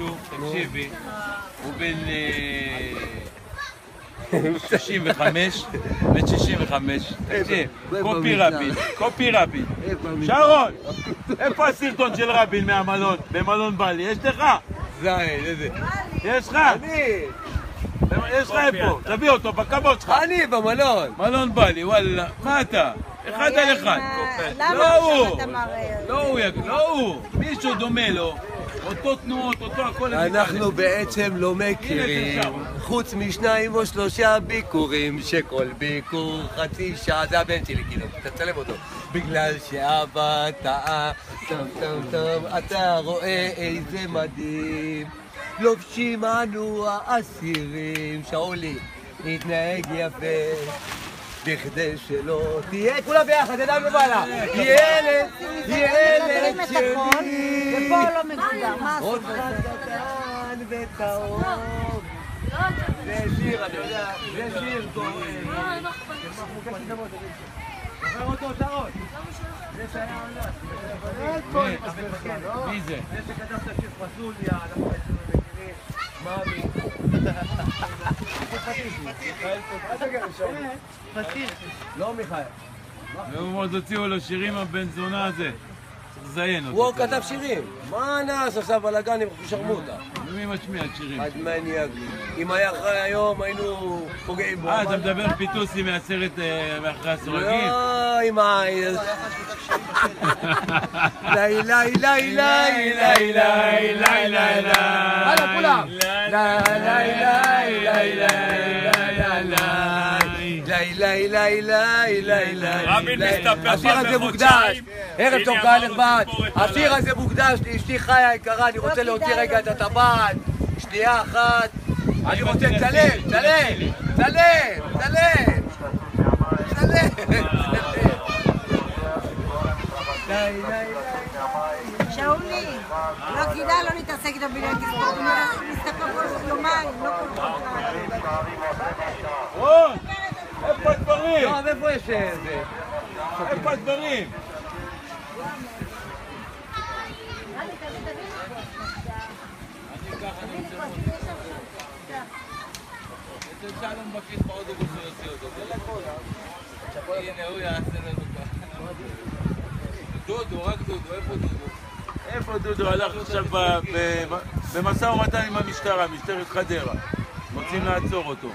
משהו, תקשיבי, הוא בן 65, בן 65, תקשיב, קופי רבין. שרון, איפה הסרטון של רבין מהמלון, במלון בלי? יש לך? איזה? יש לך? יש לך איפה? תביא אותו בקבות שלך. אני במלון. מלון בלי, וואלה, מה אתה? אחד על אחד. למה עכשיו אתה מראה? לא הוא, מישהו דומה לו. אותו תנועות, אותו הכל. אנחנו בעצם לא מכירים, חוץ משניים או שלושה ביקורים, שכל ביקור חצי שעה, זה הבן שלי כאילו, תצלם אותו. בגלל שאבא טעה, טוב, אתה רואה איזה מדהים, לובשים אנו האסירים, שאולי, נתנהג יפה. בכדי שלא תהיה כולה ביחד, ידיים לבעלה. ילד שלי. ופה לא מגודר, מה עשו בזה? אותך קטן וטהור. זה שיר, אתה יודע, זה שיר טוב. זוכר אותו, שרון. זה שהיה עונה. מי זה? זה שכתב את השיר פסוליה, אנחנו מכירים. מאמי. לא מיכאל. והוא עוד הוציאו לו שירים הבן זונה הזה. צריך לזיין אותו. הוא כתב שירים. מה נעש עשה בלאגן עם שרמוטה? ומי משמיע את שירים? מניאק. אם היה חי היום היינו פוגעים בו. אתה מדבר פיטוסי מהסרט מאחורי הסורגים? לא, עם ה... לי לי לי לי לי לי לי לי הלאה כולם רבין מסתפר השיר הזה מוקדש, ערב טוב קהל נכבד, השיר הזה מוקדש לאשתי חיה היקרה, אני רוצה להוציא רגע את הטבעת, שנייה אחת, אני רוצה צלם. שאולי, לא כדאי לא להתעסק איתו בגלל תספור, הוא מסתכל כל יומיים, לא כל כך. רון, איפה הדברים? טוב, איפה יש זה? איפה הדברים? אצל שלום בכיס באוטובוס שיוציא אותו. הנה הוא יעשה לנו ככה. דודו, רק דודו, איפה דודו? איפה דודו? הלך עכשיו במשא ומתן עם המשטרה, משטרת חדרה. רוצים לעצור אותו.